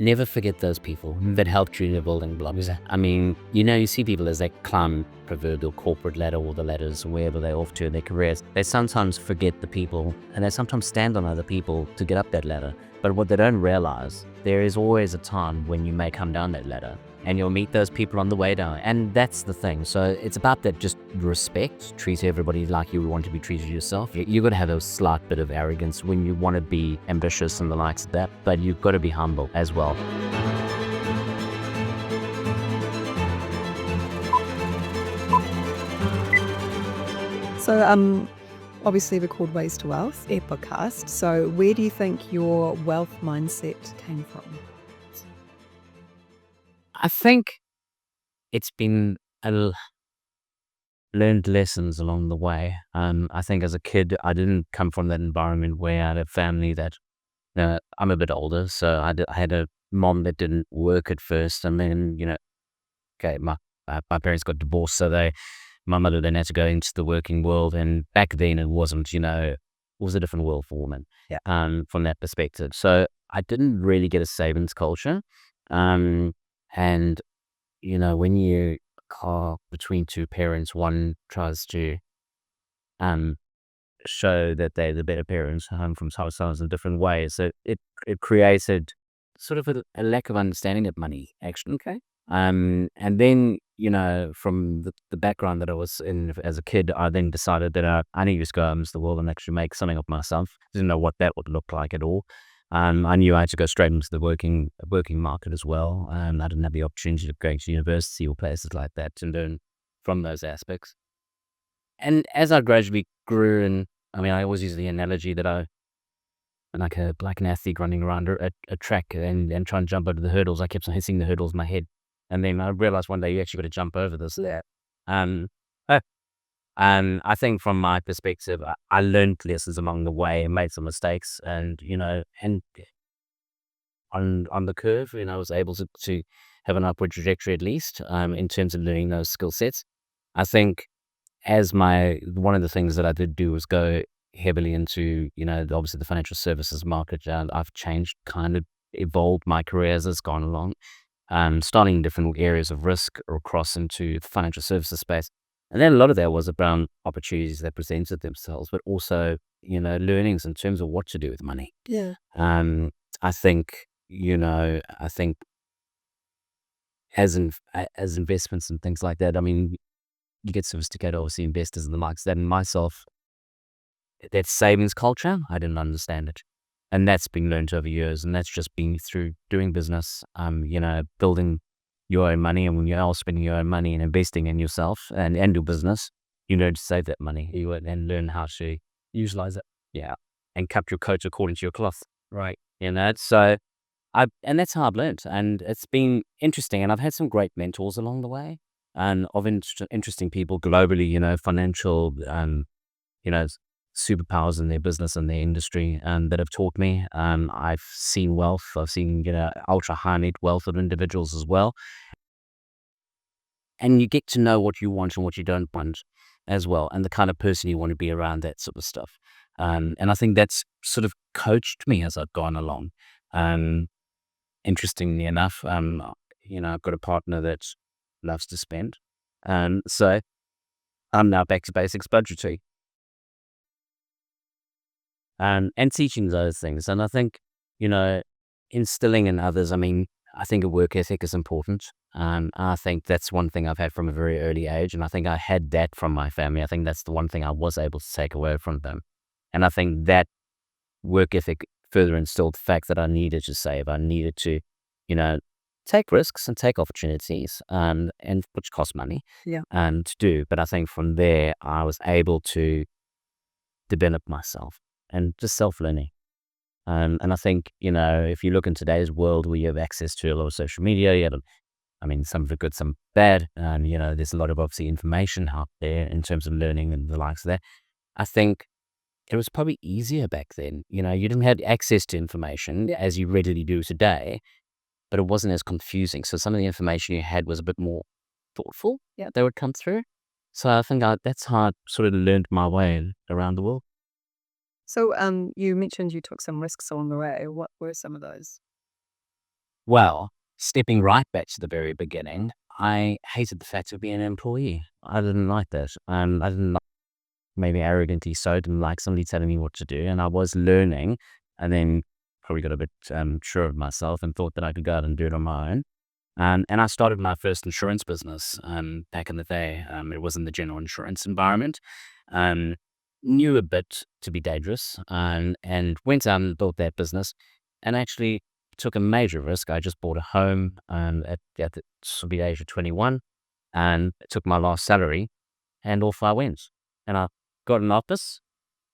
never forget those people that helped you in the building blocks. I mean, you see people as they climb proverbial corporate ladder or the ladders wherever they're off to in their careers. They sometimes forget the people, and they sometimes stand on other people to get up that ladder. But what they don't realize, there is always a time when you may come down that ladder and you'll meet those people on the way down. And that's the thing. So it's about that just respect, treat everybody like you would want to be treated yourself. You've got to have a slight bit of arrogance when you want to be ambitious and the likes of that, but you've got to be humble as well. So, obviously we're called Ways to Wealth, a podcast. So where do you think your wealth mindset came from? I think it's been learned lessons along the way. I think as a kid, I didn't come from that environment where I had a family that, I'm a bit older, so I had a mom that didn't work at first, and then, okay, my parents got divorced, so my mother then had to go into the working world, and back then it wasn't, it was a different world for women. Yeah. From that perspective. So I didn't really get a savings culture. And, when you are between two parents, one tries to show that they're the better parents from households in different ways. So it created sort of a lack of understanding of money, actually. Okay. And then, from the background that I was in as a kid, I then decided that I need to just go out into the world and actually make something of myself. Didn't know what that would look like at all. I knew I had to go straight into the working market as well. I didn't have the opportunity to go to university or places like that to learn from those aspects. And as I gradually grew, and I always use the analogy that I'm like an athlete running around a track and trying to jump over the hurdles. I kept on hitting the hurdles in my head. And then I realized one day you actually got to jump over this. Yeah. And I think from my perspective, I learned lessons along the way and made some mistakes. And, and on the curve, I was able to have an upward trajectory at least in terms of learning those skill sets. I think one of the things that I did do was go heavily into, obviously the financial services market. I've changed, kind of evolved my career as it's gone along, starting in different areas of risk or across into the financial services space. And then a lot of that was around opportunities that presented themselves, but also, learnings in terms of what to do with money. Yeah. I think, as investments and things like that, you get sophisticated, obviously, investors and the likes of that. And myself, that savings culture, I didn't understand it. And that's been learned over years. And that's just been through doing business, building your own money. And when you are spending your own money and investing in yourself and your business, you learn to save that money and learn how to utilize it. Yeah. And cut your coat according to your cloth. Right. So and that's how I've learned. And it's been interesting. And I've had some great mentors along the way and of interesting people globally, financial, superpowers in their business and their industry that have taught me. I've seen wealth. I've seen, ultra high net wealth of individuals as well. And you get to know what you want and what you don't want as well, and the kind of person you want to be around, that sort of stuff. And I think that's sort of coached me as I've gone along. Interestingly enough, I've got a partner that loves to spend. So I'm now back to basics budgeting. And teaching those things. And I think, instilling in others, I think a work ethic is important. I think that's one thing I've had from a very early age. And I think I had that from my family. I think that's the one thing I was able to take away from them. And I think that work ethic further instilled the fact that I needed to save. I needed to, take risks and take opportunities, and which cost money. Yeah. To do. But I think from there, I was able to develop myself and just self-learning. And I think, if you look in today's world where you have access to a lot of social media, you have, some of it good, some bad, and, there's a lot of obviously information out there in terms of learning and the likes of that. I think it was probably easier back then. You didn't have access to information as you readily do today, but it wasn't as confusing. So some of the information you had was a bit more thoughtful that would come through. So I think that's how I sort of learned my way around the world. So, you mentioned you took some risks along the way. What were some of those? Well, stepping right back to the very beginning, I hated the fact of being an employee. I didn't like that. I didn't like, maybe arrogantly so, didn't like somebody telling me what to do. And I was learning and then probably got a bit sure of myself and thought that I could go out and do it on my own. And I started my first insurance business back in the day. It was in the general insurance environment. Um, Knew a bit to be dangerous and went out and built that business and actually took a major risk. I just bought a home at the sort of the age of 21 and took my last salary and off I went. And I got an office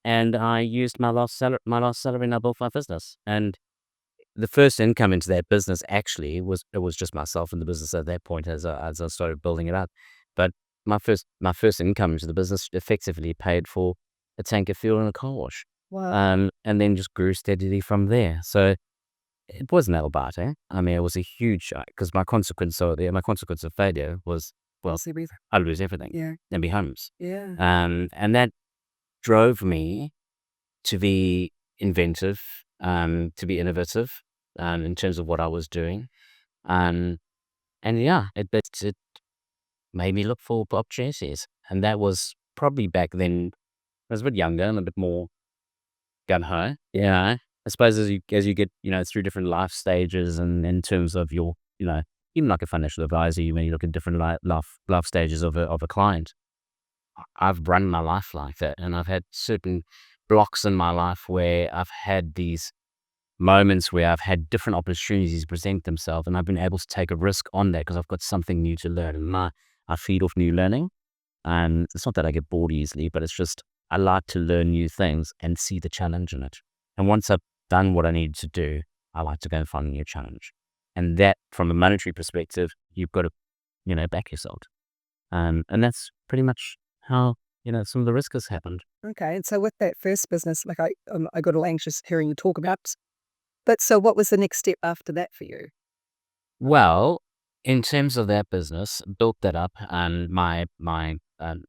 and I used my last salary and I built my business. And the first income into that business actually was just myself in the business at that point as I started building it up. But my first income into the business effectively paid for a tank of fuel and a car wash. Wow. And then just grew steadily from there. So it was nail biting. I mean, it was a huge because my consequence of failure was, well, Lost everything. I lose everything Yeah. and be homeless. Yeah. And that drove me to be inventive, to be innovative, in terms of what I was doing. Um, and yeah, it made me look for opportunities. And that was probably back then, I was a bit younger and a bit more gun ho. Yeah. I suppose as you get, through different life stages and in terms of your, even like a financial advisor, you may look at different life stages of a client. I've run my life like that, and I've had certain blocks in my life where I've had these moments where I've had different opportunities present themselves, and I've been able to take a risk on that because I've got something new to learn, and I feed off new learning. And it's not that I get bored easily, but it's just I like to learn new things and see the challenge in it. And once I've done what I need to do, I like to go and find a new challenge. And that, from a monetary perspective, you've got to, back yourself. And that's pretty much how, some of the risk has happened. Okay. And so with that first business, like I got all anxious hearing you talk about. But so what was the next step after that for you? Well, in terms of that business, built that up, and my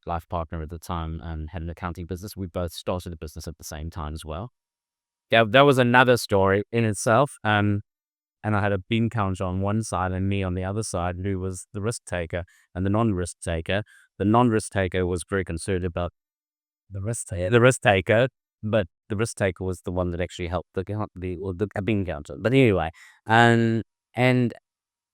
life partner at the time had an accounting business. We both started a business at the same time as well. Yeah, that was another story in itself. And I had a bean counter on one side and me on the other side, who was the risk taker and the non-risk taker. The non-risk taker was very concerned about the risk taker, but the risk taker was the one that actually helped the bean counter. But anyway, and and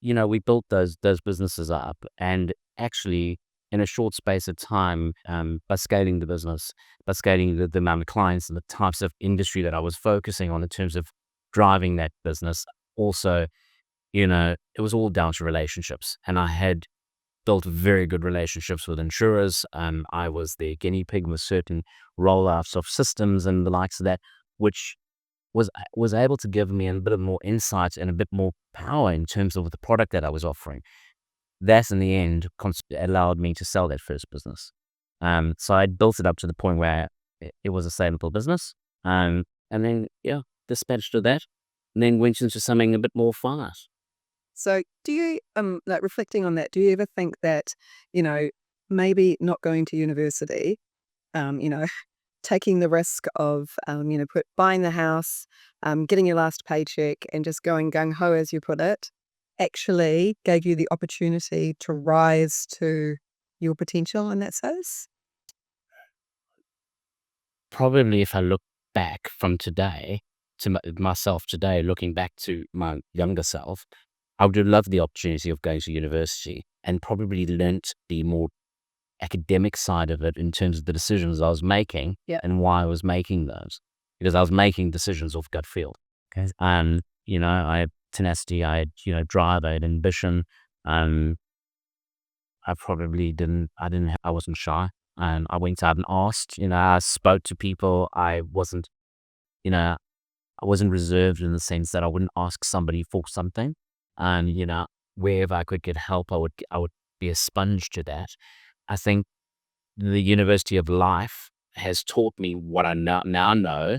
we built those businesses up, and actually in a short space of time, by scaling the business, by scaling the amount of clients and the types of industry that I was focusing on in terms of driving that business. Also, it was all down to relationships, and I had built very good relationships with insurers. I was their guinea pig with certain rollouts of systems and the likes of that, which was able to give me a bit of more insight and a bit more power in terms of the product that I was offering. That, in the end, allowed me to sell that first business. So I built it up to the point where it was a saleable business. And then, yeah, dispatched to that, and then went into something a bit more fast. So do you like reflecting on that, do you ever think that, you know, maybe not going to university, you know, taking the risk of buying the house, getting your last paycheck and just going gung ho as you put it, actually gave you the opportunity to rise to your potential in that sense? Probably if I look back from today to myself today, looking back to my younger self, I would have loved the opportunity of going to university and probably learnt the more academic side of it in terms of the decisions I was making Yeah. and why I was making those. Because I was making decisions off gut feel. Okay. And, I had tenacity, I had, drive, I had ambition. Um, I wasn't shy. And I went out and asked, I spoke to people. You know, I wasn't reserved in the sense that I wouldn't ask somebody for something. And, wherever I could get help, I would be a sponge to that. I think the University of Life has taught me what I now know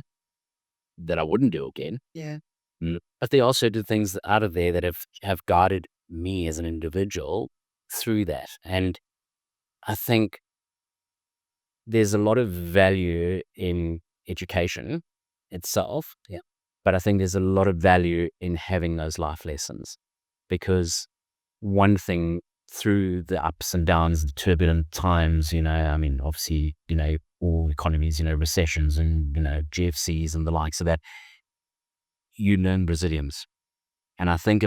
that I wouldn't do again. Yeah. But they also do things out of there that have guided me as an individual through that. And I think there's a lot of value in education itself. Yeah. But I think there's a lot of value in having those life lessons, because one thing through the ups and downs, the turbulent times, I mean, obviously, all economies, recessions and, GFCs and the likes of that, you learn resilience. And I think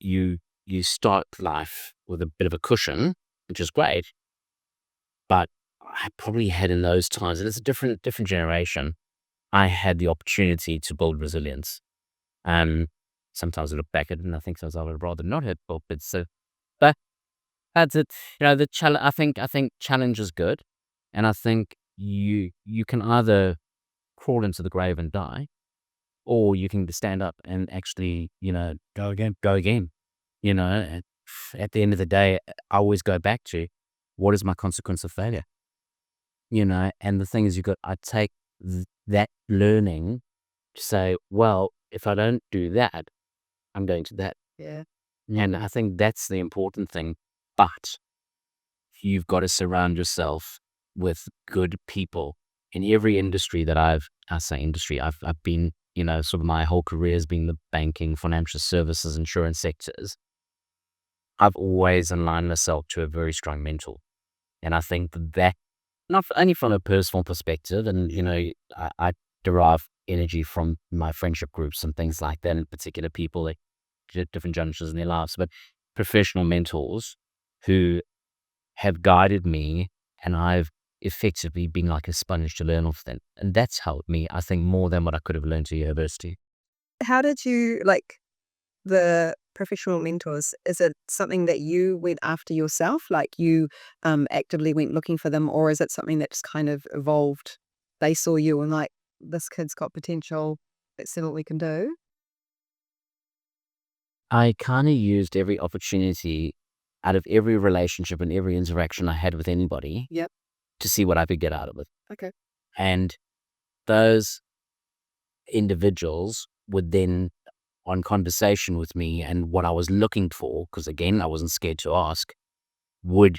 you start life with a bit of a cushion, which is great, but I probably had in those times, and it's a different generation, I had the opportunity to build resilience. And sometimes I look back at it and I think sometimes I would rather not have built it. So, but that's it. The challenge. I think challenge is good, and I think you can either crawl into the grave and die, or you can stand up and actually, go again. Go again. And at the end of the day, I always go back to what is my consequence of failure. And the thing is, I take that learning to say, well, if I don't do that, I'm going to that. Yeah. And I think that's the important thing. But you've got to surround yourself with good people in every industry that I say industry, I've been, sort of my whole career has been the banking, financial services, insurance sectors. I've always aligned myself to a very strong mentor. And I think that not only from a personal perspective, and, I derive energy from my friendship groups and things like that, in particular people at different junctures in their lives, but professional mentors who have guided me, and I've effectively been like a sponge to learn off them. And that's helped me, I think, more than what I could have learned at university. How did you like the professional mentors? Is it something that you went after yourself? Like you actively went looking for them, or is it something that just kind of evolved? They saw you and like, this kid's got potential. Let's see what we can do. I kind of used every opportunity out of every relationship and every interaction I had with anybody Yep. to see what I could get out of it. Okay. And those individuals would then, on conversation with me and what I was looking for, because again, I wasn't scared to ask, would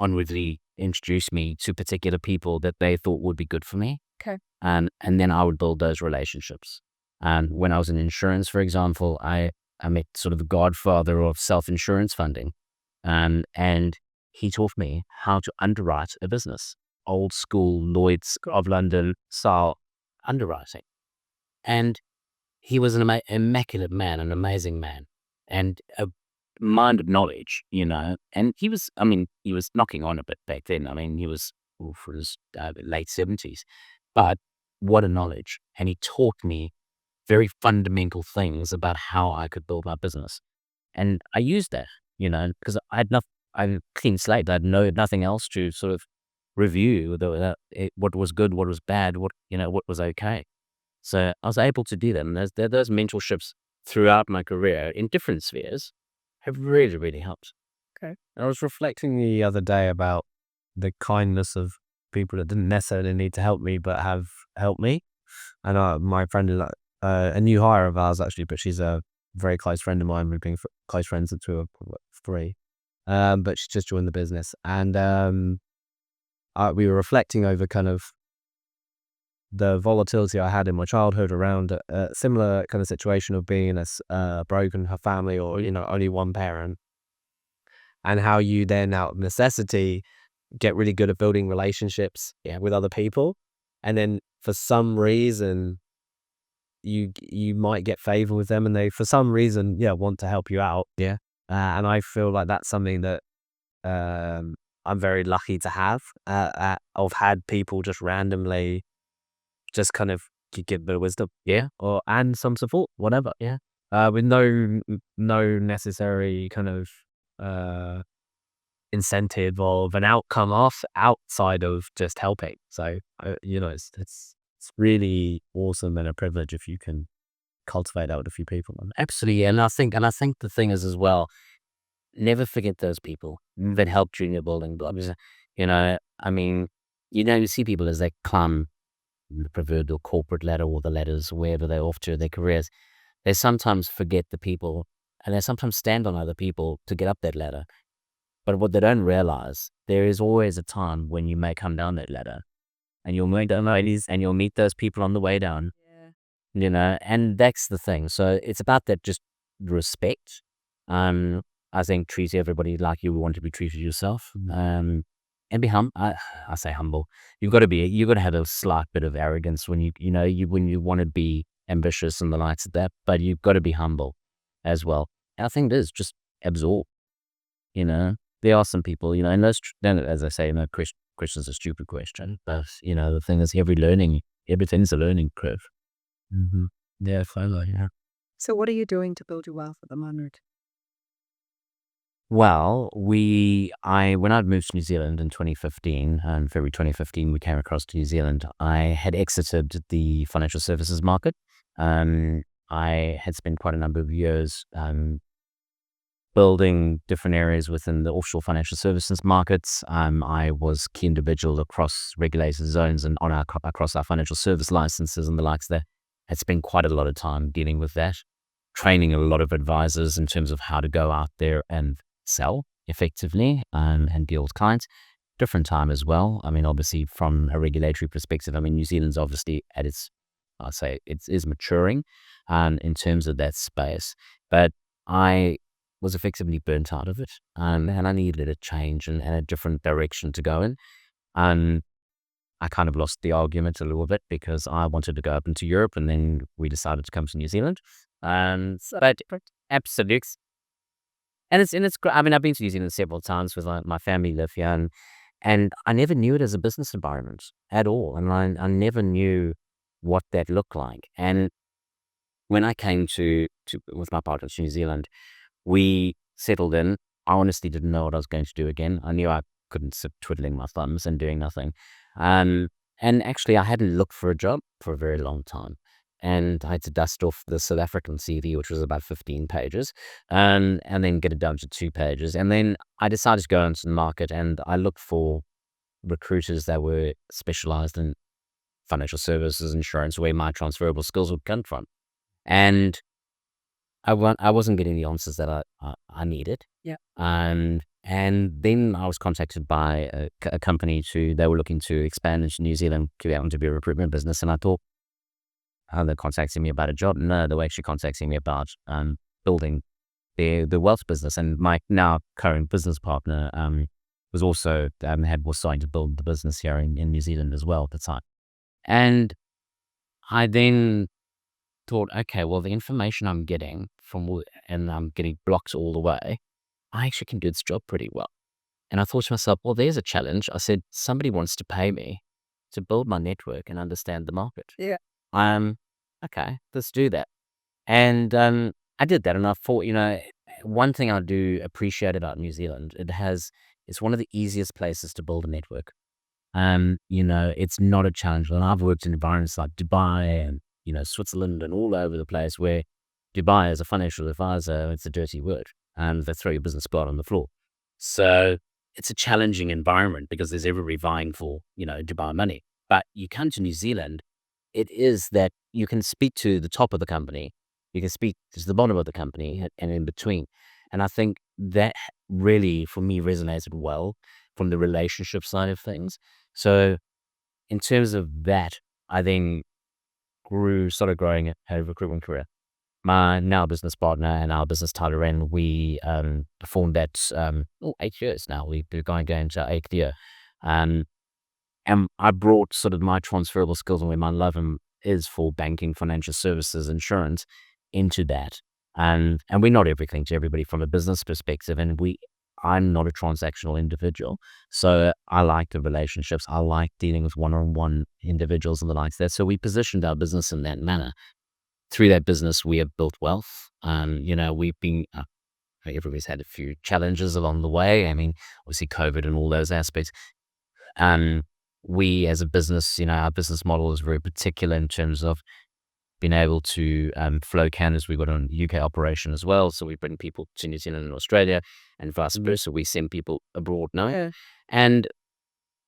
onwardly introduce me to particular people that they thought would be good for me. Okay. And then I would build those relationships. And when I was in insurance, for example, I met sort of the godfather of self-insurance funding. And he taught me how to underwrite a business, old school Lloyd's of London style underwriting. And he was an immaculate man, an amazing man, and a mind of knowledge, And he was knocking on a bit back then. I mean, he was for his late 70s, but what a knowledge. And he taught me very fundamental things about how I could build my business. And I used that, because I had a clean slate. I had nothing else to sort of review what was good, what was bad, what was okay. So I was able to do that. And those mentorships throughout my career in different spheres have really, really helped. Okay. I was reflecting the other day about the kindness of people that didn't necessarily need to help me, but have helped me. And my friend is a new hire of ours, actually, but she's a very close friend of mine. We've been close friends since we were 3. But she's just joined the business. And we were reflecting over kind of the volatility I had in my childhood around a similar kind of situation of being in a broken family, or, only one parent. And how you then, out of necessity, get really good at building relationships with other people. And then for some reason, you might get favor with them, and they, for some reason, want to help you out. Yeah. And I feel like that's something that I'm very lucky to have. I've had people just randomly just kind of give a bit of wisdom. Yeah. And some support, whatever. Yeah. With no necessary kind of incentive of an outcome outside of just helping. So it's really awesome and a privilege if you can cultivate that with a few people. Absolutely. And I think the thing is as well, never forget those people that helped you in your building blocks. I mean, you see people as they climb the proverbial corporate ladder, or the ladders, wherever they're off to their careers, they sometimes forget the people, and they sometimes stand on other people to get up that ladder. But what they don't realize, there is always a time when you may come down that ladder, and you'll meet those people on the way down. Yeah. and that's the thing. So it's about that just respect. I think treat everybody like you would want to be treated yourself. And be I say humble. You've got to have a slight bit of arrogance when when you want to be ambitious and the likes of that, but you've got to be humble as well. And I think it is just absorb, there are some people, and then as I say, question's a stupid question, but the thing is everything's a learning curve. Yeah, totally. Yeah. So what are you doing to build your wealth at the moment? Well, when I moved to New Zealand in 2015, February 2015, we came across to New Zealand. I had exited the financial services market. I had spent quite a number of years building different areas within the offshore financial services markets. I was key individual across regulated zones and across our financial service licenses and the likes there. Had spent quite a lot of time dealing with that, training a lot of advisors in terms of how to go out there and sell effectively and deal with clients. Different time as well. I mean, obviously from a regulatory perspective, New Zealand's obviously I'd say it is maturing in terms of that space. But I was effectively burnt out of it, and I needed a change and a different direction to go in. And I kind of lost the argument a little bit because I wanted to go up into Europe, and then we decided to come to New Zealand. But absolutely, and it's great. I've been to New Zealand several times with my family live here, and I never knew it as a business environment at all, and I never knew what that looked like. And when I came to with my partner to New Zealand, we settled in. I honestly didn't know what I was going to do again. I knew I couldn't sit twiddling my thumbs and doing nothing. And actually, I hadn't looked for a job for a very long time. And I had to dust off the South African CV, which was about 15 pages, and then get it down to 2 pages. And then I decided to go into the market, and I looked for recruiters that were specialized in financial services, insurance, where my transferable skills would come from. And I wasn't getting the answers that I needed. Yeah. And then I was contacted by a company they were looking to expand into New Zealand, to out to be a recruitment business. And I thought, oh, they're contacting me about a job. No, they were actually contacting me about building the wealth business. And my now current business partner was also was starting to build the business here in New Zealand as well at the time. And I then thought, okay, well, the information I'm getting and I'm getting blocked all the way, I actually can do this job pretty well. And I thought to myself, well, there's a challenge. I said, somebody wants to pay me to build my network and understand the market. Yeah. Okay, let's do that. And I did that. And I thought, one thing I do appreciate about New Zealand, it's one of the easiest places to build a network. It's not a challenge. And I've worked in environments like Dubai and Switzerland and all over the place, where Dubai as a financial advisor, it's a dirty word, and they throw your business card on the floor. So it's a challenging environment because there's everybody vying for, Dubai money. But you come to New Zealand, it is that you can speak to the top of the company, you can speak to the bottom of the company and in between. And I think that really, for me, resonated well from the relationship side of things. So in terms of that, I then started growing a recruitment career. My now business partner and our business partner, we performed that 8 years now. We're going to our 8th year. And I brought sort of my transferable skills and where my love is for banking, financial services, insurance into that. And we're not everything to everybody from a business perspective. And I'm not a transactional individual. So I like the relationships. I like dealing with one-on-one individuals and the likes there. So we positioned our business in that manner. Through that business, we have built wealth. We've been, everybody's had a few challenges along the way. Obviously COVID and all those aspects. We as a business, our business model is very particular in terms of being able to flow candidates. We've got a UK operation as well. So we bring people to New Zealand and Australia and vice versa. We send people abroad now. Yeah. And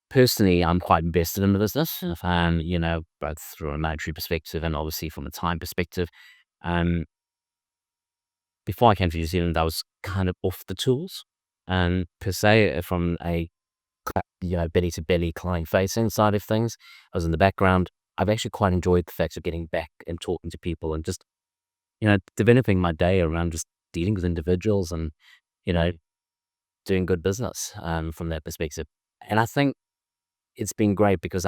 personally, I'm quite invested in the business, both through a monetary perspective and obviously from a time perspective. Before I came to New Zealand, I was kind of off the tools and per se from a belly to belly client facing side of things. I was in the background. I've actually quite enjoyed the fact of getting back and talking to people and just, developing my day around just dealing with individuals and, you know, doing good business from that perspective. And I think it's been great because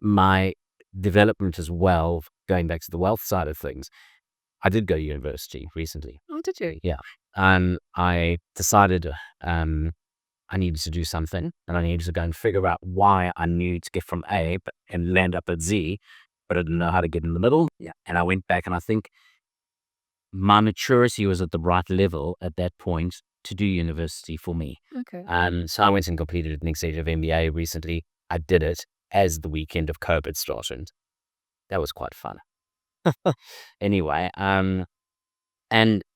my development as well, going back to the wealth side of things, I did go to university recently. Oh, did you? Yeah. And I decided I needed to do something and I needed to go and figure out why I knew to get from A and land up at Z, but I didn't know how to get in the middle. Yeah. And I went back and I think my maturity was at the right level at that point to do university for me. Okay. So I went and completed an executive MBA recently. I did it as the weekend of COVID started. That was quite fun. Anyway, and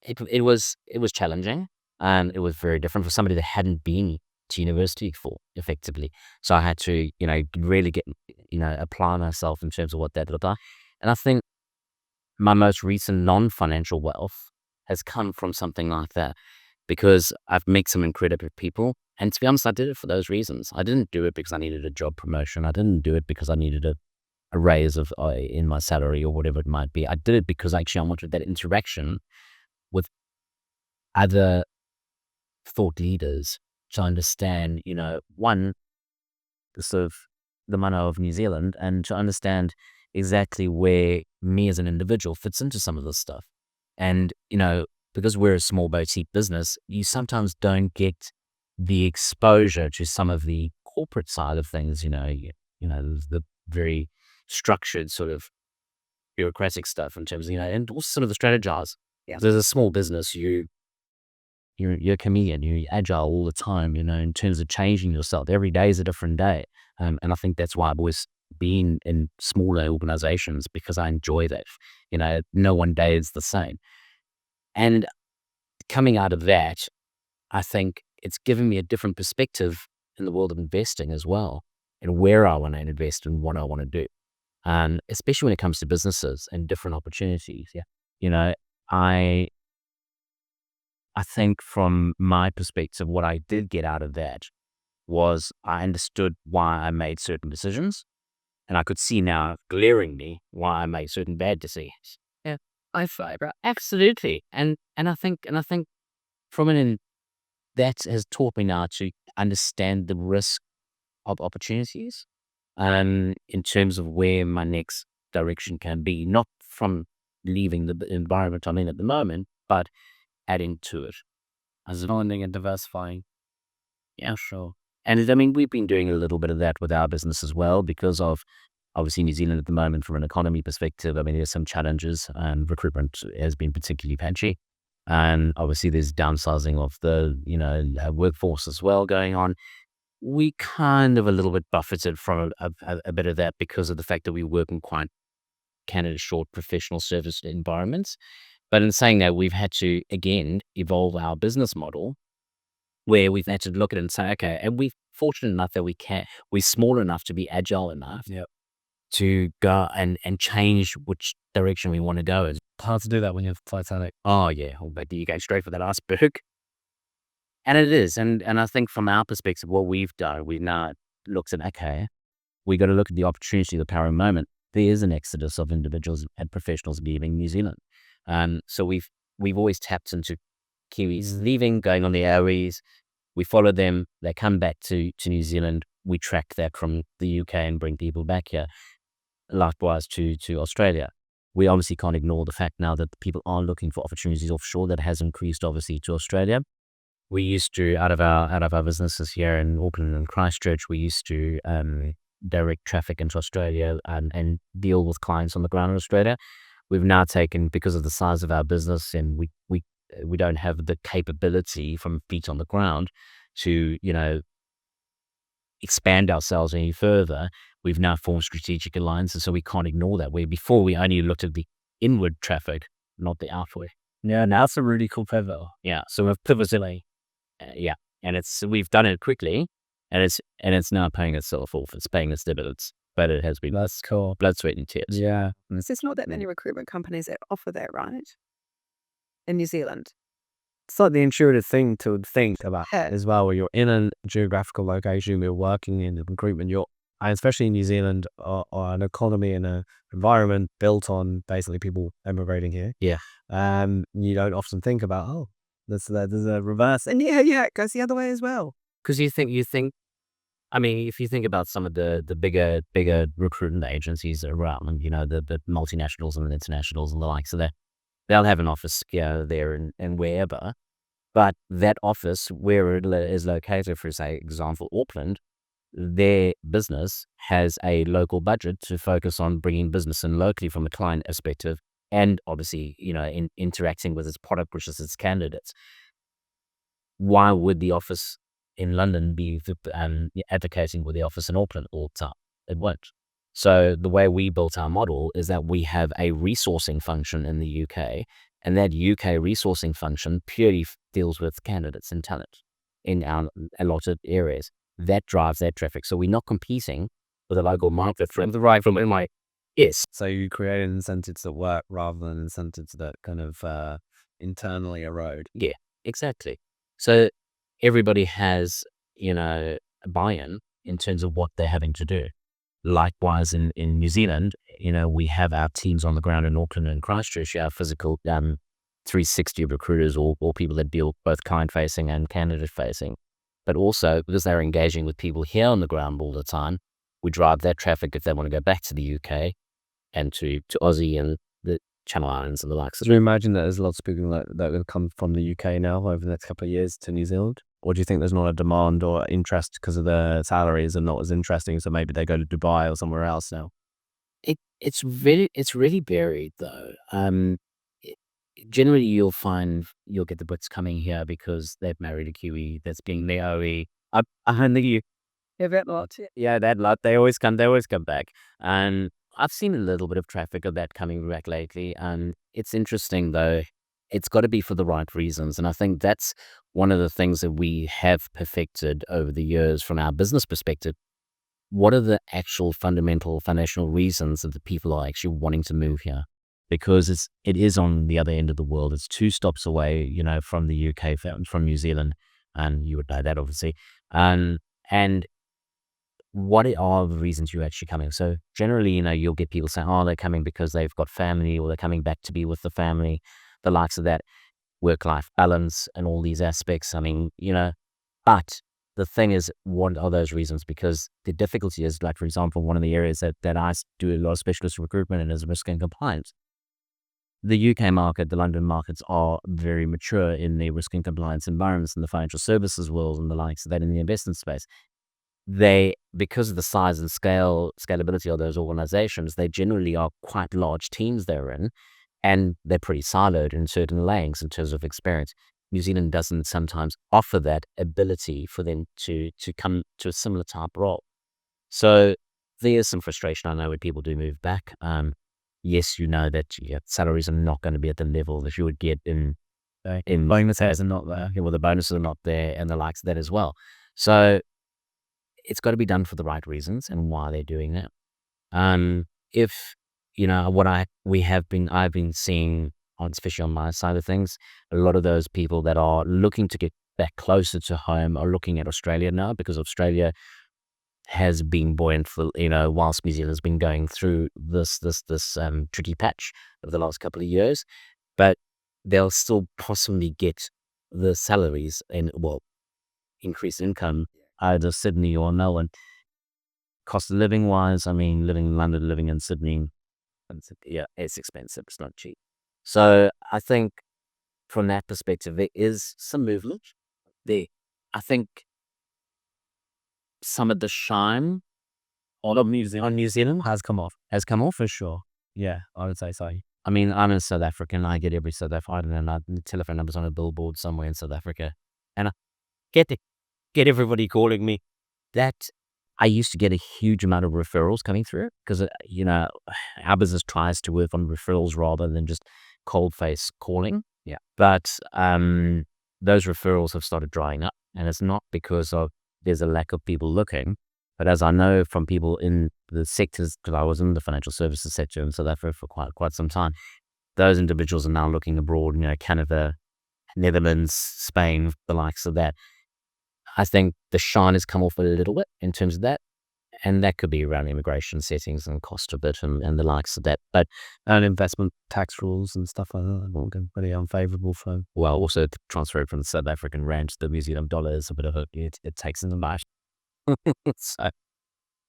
it was challenging and it was very different for somebody that hadn't been to university before, effectively. So I had to, really get, apply myself in terms of what that looked like. And I think my most recent non-financial wealth has come from something like that because I've met some incredible people. And to be honest, I did it for those reasons. I didn't do it because I needed a job promotion. I didn't do it because I needed a raise of in my salary or whatever it might be. I did it because actually I wanted that interaction with other thought leaders to understand, one, the sort of the mana of New Zealand and to understand exactly where me as an individual fits into some of this stuff. And, because we're a small boutique business, you sometimes don't get the exposure to some of the corporate side of things, the very structured sort of bureaucratic stuff in terms of, and also some of the strategize. Yeah. There's a small business, you're a chameleon, you're agile all the time, in terms of changing yourself. Every day is a different day. And I think that's why I've always been in smaller organizations because I enjoy that. No one day is the same. And coming out of that, I think it's given me a different perspective in the world of investing as well and where I want to invest and what I want to do. And especially when it comes to businesses and different opportunities. Yeah. I think from my perspective, what I did get out of that was I understood why I made certain decisions, and I could see now glaringly why I made certain bad decisions. Yeah, I fiber absolutely, and I think from that has taught me now to understand the risk of opportunities, in terms of where my next direction can be, not from leaving the environment I'm in at the moment, but adding to it. As bonding and diversifying. Yeah, sure. And I mean, we've been doing a little bit of that with our business as well because of obviously New Zealand at the moment from an economy perspective. I mean, there's some challenges and recruitment has been particularly patchy. And obviously there's downsizing of the, workforce as well going on. We kind of a little bit buffeted from a bit of that because of the fact that we work in quite Canada short professional service environments. But in saying that, we've had to, again, evolve our business model where we've had to look at it and say, okay, and we're fortunate enough that we're small enough to be agile enough to go and change which direction we want to go. It's hard to do that when you're Titanic. Oh, yeah. But you go straight for that iceberg. And it is. And I think from our perspective, what we've done, we've now looked at, okay, we got to look at the opportunity, the power moment. There is an exodus of individuals and professionals leaving New Zealand. So we've always tapped into Kiwis leaving, going on the Airways. We follow them. They come back to New Zealand. We track that from the UK and bring people back here. Likewise to Australia. We obviously can't ignore the fact now that people are looking for opportunities offshore. That has increased obviously to Australia. We used to, out of our businesses here in Auckland and Christchurch, we used to direct traffic into Australia and deal with clients on the ground in Australia. We've now taken, because of the size of our business, and we don't have the capability from feet on the ground to, expand ourselves any further. We've now formed strategic alliances, so we can't ignore that. Where before we only looked at the inward traffic, not the outward. Yeah, now it's a really cool pivot. Yeah, so we've pivoted. Yeah, and we've done it quickly, and it's now paying itself off. It's paying its dividends, but it has been That's cool. blood, sweat, and tears. Yeah. There's not that many recruitment companies that offer that, right? In New Zealand. It's like the intuitive thing to think about Yeah. as well, where you're in a geographical location, you're working in recruitment, you're especially in New Zealand, or an economy and an environment built on basically people emigrating here. Yeah. You don't often think about, oh, there's a reverse, and yeah, it goes the other way as well. Because you think, I mean, if you think about some of the bigger recruitment agencies around, and the multinationals and the internationals and the like, so they'll have an office, there and wherever, but that office where it is located, for say example Auckland, their business has a local budget to focus on bringing business in locally from a client perspective, and obviously, interacting with its product, which is its candidates. Why would the office in London be advocating with the office in Auckland all the time? It won't. So the way we built our model is that we have a resourcing function in the UK, and that UK resourcing function purely deals with candidates and talent in our allotted areas. That drives that traffic. So we're not competing with a local market from the right from my yes. So you create incentives that work rather than incentives that kind of internally erode. Yeah, exactly. So everybody has, a buy-in in terms of what they're having to do. Likewise, in New Zealand, we have our teams on the ground in Auckland and Christchurch, our physical 360 recruiters or people that deal both client-facing and candidate-facing. But also, because they're engaging with people here on the ground all the time, we drive that traffic if they want to go back to the UK and to Aussie and the Channel Islands and the likes. So do you imagine that there's lots of people that will come from the UK now over the next couple of years to New Zealand? Or do you think there's not a demand or interest because of the salaries are not as interesting, so maybe they go to Dubai or somewhere else now? It's really varied though. Generally, you'll get the Brits coming here because they've married a Kiwi that's being Maori. I think that lot. yeah, that lot. They always come back. And I've seen a little bit of traffic of that coming back lately. And it's interesting though. It's got to be for the right reasons. And I think that's one of the things that we have perfected over the years from our business perspective. What are the actual fundamental foundational reasons that the people are actually wanting to move here? Because it is on the other end of the world. It's 2 stops away, from the UK, from New Zealand, and you would know that obviously. And what are the reasons you're actually coming? So generally, you'll get people saying, oh, they're coming because they've got family, or they're coming back to be with the family, the likes of that, work-life balance and all these aspects. I mean, but the thing is, what are those reasons? Because the difficulty is, like, for example, one of the areas that I do a lot of specialist recruitment in is risk and compliance. The UK market, the London markets are very mature in the risk and compliance environments in the financial services world and the likes of that in the investment space. They, because of the size and scalability of those organizations, they generally are quite large teams they're in, and they're pretty siloed in certain lanes in terms of experience. New Zealand doesn't sometimes offer that ability for them to come to a similar type role. So there is some frustration, I know, when people do move back. Yes, that salaries are not going to be at the level that you would get in bonuses are not there. Well, the bonuses are not there and the likes of that as well. So it's got to be done for the right reasons and why they're doing that. If I've been seeing, especially on my side of things, a lot of those people that are looking to get back closer to home are looking at Australia now, because Australia has been buoyant for, whilst New Zealand has been going through this tricky patch of the last couple of years, but they'll still possibly get the salaries and, increased income either Sydney or Melbourne. Cost of living wise, I mean, living in London, living in Sydney, it's expensive. It's not cheap. So I think from that perspective, there is some movement there. I think some of the shine on New Zealand Has come off for sure. Yeah, I would say so. I mean, I'm a South African. I get every South African, and the telephone number's on a billboard somewhere in South Africa, and I get everybody calling me. That I used to get a huge amount of referrals coming through, because our business tries to work on referrals rather than just cold face calling. Yeah. But those referrals have started drying up, and it's not because there's a lack of people looking, but as I know from people in the sectors, because I was in the financial services sector in South Africa for quite some time, those individuals are now looking abroad, Canada, Netherlands, Spain, the likes of that. I think the shine has come off a little bit in terms of that. and that could be around immigration settings and cost of it and the likes of that. But And investment tax rules and stuff like that. I think pretty unfavourable for. well, also transferred from the South African rand to the New Zealand dollar is a bit of it takes in the bite. So,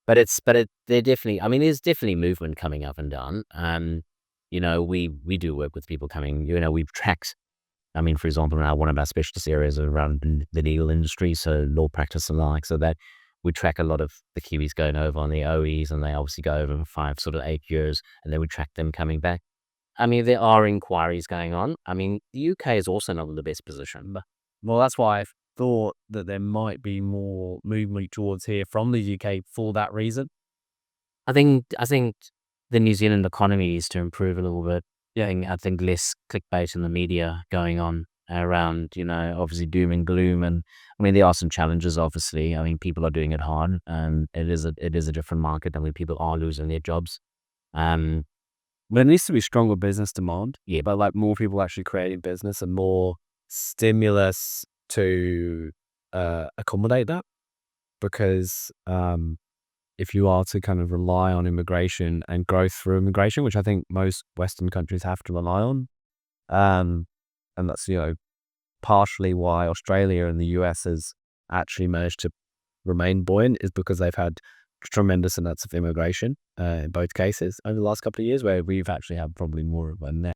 they're definitely. I mean, there's definitely movement coming up and down. We do work with people coming. We've tracked. I mean, for example, now one of our specialist areas are around the legal industry, so law practice and the like. So that we track a lot of the Kiwis going over on the OEs, and they obviously go over for 8 years, and then we track them coming back. I mean, there are inquiries going on. I mean, the UK is also not in the best position. But Well, that's why I thought that there might be more movement towards here from the UK for that reason. I think the New Zealand economy is to improve a little bit. Yeah. I think less clickbait in the media going on around, obviously doom and gloom. And I mean, there are some challenges, obviously. I mean, people are doing it hard, and it is a different market. I mean, people are losing their jobs. Um, There needs to be stronger business demand. Yeah. But like more people actually creating business and more stimulus to accommodate that. Because if you are to kind of rely on immigration and growth through immigration, which I think most Western countries have to rely on, and that's partially why Australia and the US has actually managed to remain buoyant, is because they've had tremendous amounts of immigration in both cases over the last couple of years, where we've actually had probably more of a net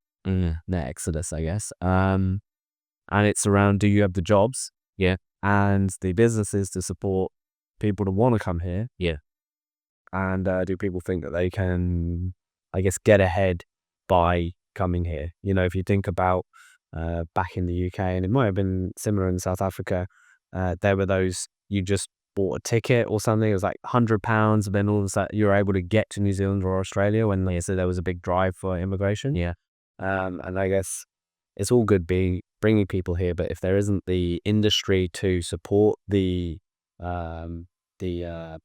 exodus, I guess. And it's around, do you have the jobs? Yeah. And the businesses to support people to want to come here? Yeah. And do people think that they can, I guess, get ahead by coming here? If you think about back in the UK, and it might have been similar in South Africa, there were those, you just bought a ticket or something, it was like £100, and then all of a sudden you're able to get to New Zealand or Australia when they said there was a big drive for immigration. Yeah. And I guess it's all good bringing people here, but if there isn't the industry to support the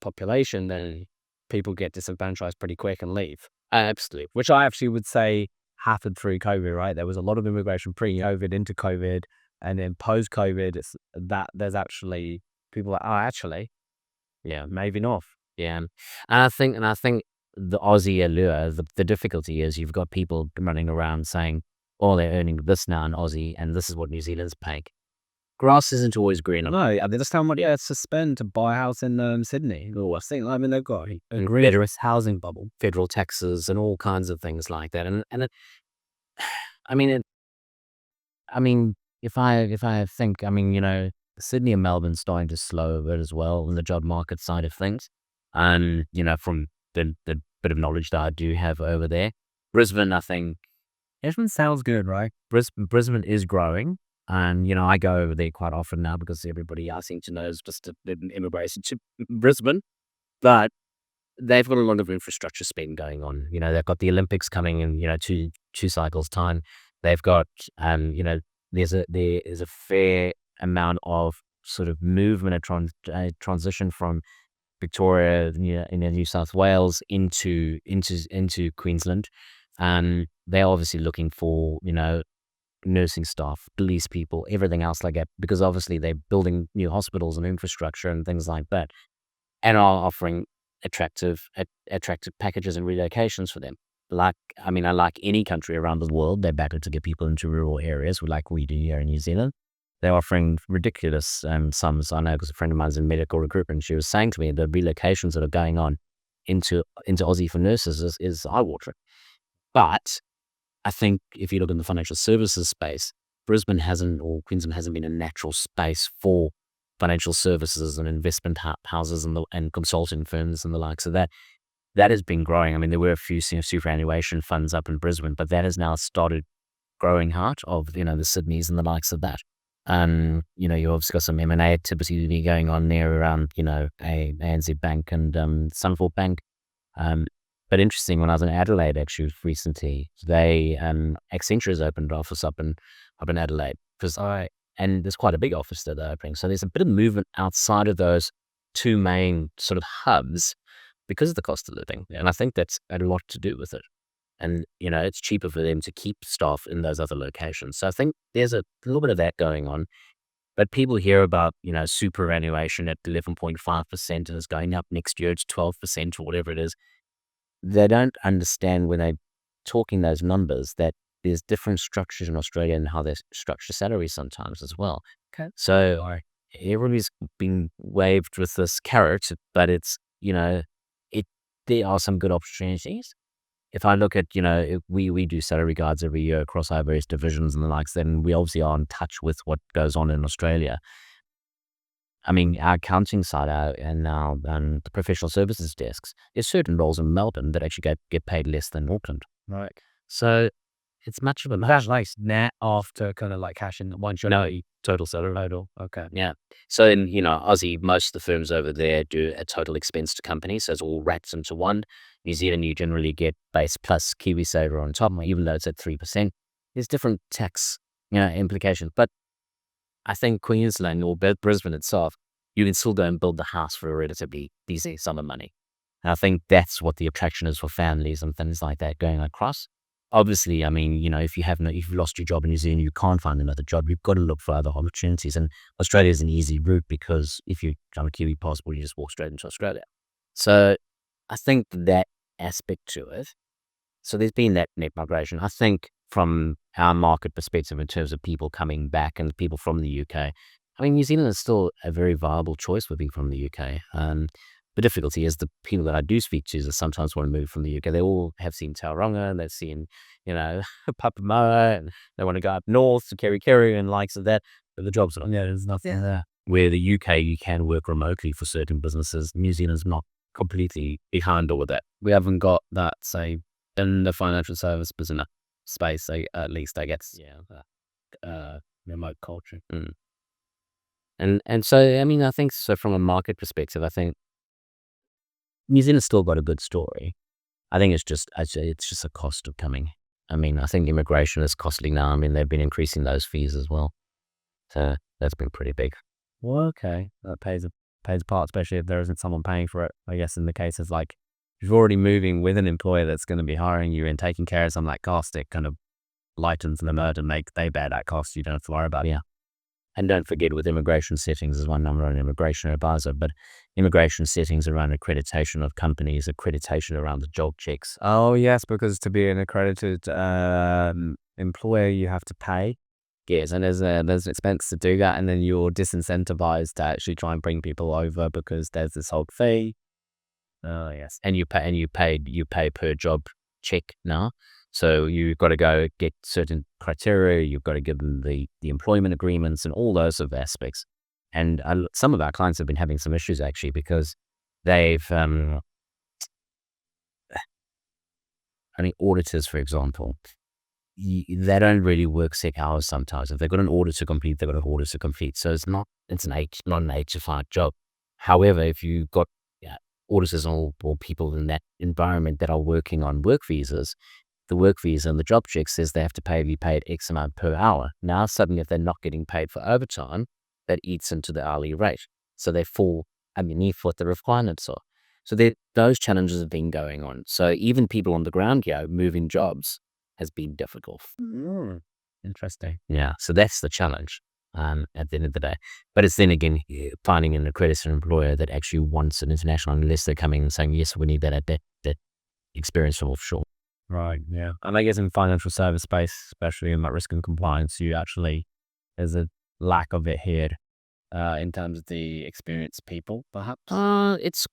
population, then people get disenfranchised pretty quick and leave. Absolutely. Which I actually would say happened through COVID, right? There was a lot of immigration pre-COVID into COVID, and then post-COVID, it's that there's actually people like, oh, actually, Yeah. maybe not. Yeah. And I think the Aussie allure, the difficulty is you've got people running around saying, oh, they're earning this now in Aussie, and this is what New Zealand's paying. Grass isn't always greener. No, I mean, that's how much to spend to buy a house in Sydney or West England. I mean, they've got a Federal housing bubble. federal taxes and all kinds of things like that. And if I think, Sydney and Melbourne's starting to slow a bit as well in the job market side of things. And, from the bit of knowledge that I do have over there. Brisbane, I think, Brisbane sounds good, right? Brisbane is growing. And, I go over there quite often now because everybody I seem to know is just an immigration to Brisbane. But they've got a lot of infrastructure spend going on. They've got the Olympics coming in, two cycles time. They've got, there's a fair amount of sort of movement, a transition from Victoria, in New South Wales into Queensland. They're obviously looking for, nursing staff, police people, everything else like that, because obviously they're building new hospitals and infrastructure and things like that, and are offering attractive packages and relocations for them. Like any country around the world, they're better to get people into rural areas, like we do here in New Zealand. They're offering ridiculous sums. I know because a friend of mine's in medical recruitment. She was saying to me the relocations that are going on into Aussie for nurses is eye-watering. But I think if you look in the financial services space, Queensland hasn't been a natural space for financial services and investment houses and consulting firms and the likes of that. That has been growing. I mean, there were a few superannuation funds up in Brisbane, but that has now started growing out of, the Sydneys and the likes of that. You obviously got some M&A activity going on there around, a ANZ Bank and Suncorp Bank. But interesting, when I was in Adelaide actually recently, Accenture has opened an office up in Adelaide and there's quite a big office that they're opening. So there's a bit of movement outside of those two main sort of hubs because of the cost of living, and I think that's had a lot to do with it. And it's cheaper for them to keep staff in those other locations. So I think there's a little bit of that going on. But people hear about, superannuation at 11.5% and it's going up next year to 12% or whatever it is. They don't understand when they're talking those numbers that there's different structures in Australia and how they structure salaries sometimes as well. Okay. So everybody's been waved with this carrot, but it's, there are some good opportunities. If I look at, if we do salary guides every year across our various divisions and the likes, then we obviously are in touch with what goes on in Australia. I mean, our accounting side and our the professional services desks, there's certain roles in Melbourne that actually get paid less than Auckland. Right. So it's much of a That's nice. Net after kind of like cash in once you're no total salary. total. Okay. Yeah. So in, Aussie, most of the firms over there do a total expense to company. So it's all wrapped into one. New Zealand, you generally get base plus KiwiSaver on top, even though it's at 3%. There's different tax, implications. But I think Queensland or Brisbane itself, you can still go and build the house for a relatively decent sum of money. And I think that's what the attraction is for families and things like that going across. Obviously, I mean, if you've lost your job in New Zealand, you can't find another job. You've got to look for other opportunities. And Australia is an easy route because if you have a Kiwi passport, you just walk straight into Australia. So I think that aspect to it. So there's been that net migration. I think from our market perspective in terms of people coming back and people from the UK, I mean, New Zealand is still a very viable choice for being from the UK. The difficulty is the people that I do speak to that sometimes want to move from the UK. They all have seen Tauranga, they've seen, Papamoa, and they want to go up north to Kerikeri and likes of that. But the jobs are not. Yeah, there's nothing there. Where the UK, you can work remotely for certain businesses. New Zealand's not completely behind all of that. We haven't got that, say, in the financial service business space, at least, I guess. Yeah. Remote culture. And so, I mean, I think so from a market perspective, I think New Zealand's still got a good story. I think it's just a cost of coming. I mean, I think immigration is costly now. I mean, they've been increasing those fees as well. So that's been pretty big. Well, okay. That pays a part, especially if there isn't someone paying for it. I guess in the cases like if you're already moving with an employer that's going to be hiring you and taking care of some like cost, it kind of lightens the load and they bear that cost. You don't have to worry about it. Yeah. And don't forget with immigration settings, there's one number on immigration advisor, but immigration settings around accreditation of companies, accreditation around the job checks. Oh, yes, because to be an accredited employer, you have to pay. Yes, and there's an expense to do that, and then you're disincentivized to actually try and bring people over because there's this whole fee. Oh, yes. And you pay per job check now. So you've got to go get certain criteria. You've got to give them the employment agreements and all those sort of aspects. And some of our clients have been having some issues actually because they've, I mean, auditors, for example, they don't really work sick hours sometimes. If they've got an audit to complete, they've got an audit to complete. So it's not an 8 to 5 job. However, if you've got auditors or people in that environment that are working on work visas, the work visa and the job check says they have to be paid X amount per hour. Now, suddenly, if they're not getting paid for overtime, that eats into the hourly rate. So they fall underneath what the requirements are. So those challenges have been going on. So even people on the ground here moving jobs has been difficult. Interesting. Yeah. So that's the challenge at the end of the day. But it's then again, finding an accredited employer that actually wants an international, unless they're coming and saying, yes, we need that experience from offshore. Right, yeah. And I guess in financial service space, especially in like risk and compliance, there's a lack of it here in terms of the experienced people, perhaps. It's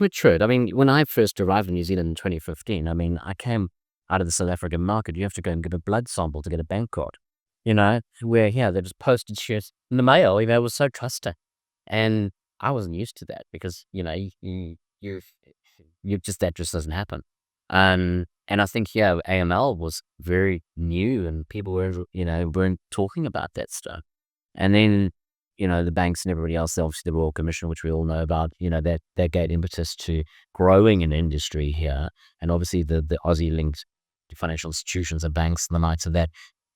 matured. I mean, when I first arrived in New Zealand in 2015, I mean, I came out of the South African market. You have to go and get a blood sample to get a bank card. Where here they just posted shit in the mail. It was so trusting, and I wasn't used to that because you that just doesn't happen. And I think, AML was very new and people weren't talking about that stuff. And then, the banks and everybody else, obviously the Royal Commission, which we all know about, that gave impetus to growing an industry here. And obviously the Aussie linked financial institutions and banks and the likes of that,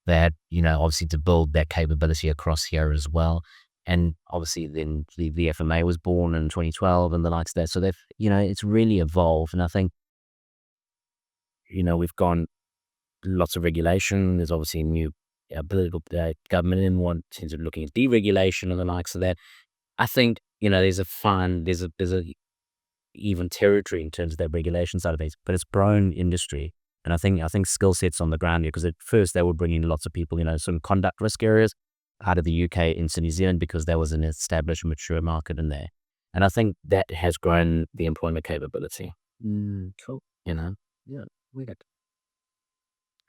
obviously to build that capability across here as well. And obviously then the FMA was born in 2012 and the likes of that. So they've, it's really evolved. And I think, we've gone lots of regulation. There's obviously new political government in one sense of looking at deregulation and the likes of that. I think, there's a even territory in terms of that regulation side of things, but it's grown industry. And I think skill sets on the ground here, because at first they were bringing lots of people, some conduct risk areas out of the UK into New Zealand because there was an established, mature market in there. And I think that has grown the employment capability, Cool. Yeah, Weird.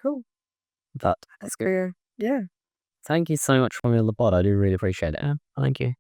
Cool. But That's great. Yeah. thank you so much for coming on the pod. I do really appreciate it. Thank you.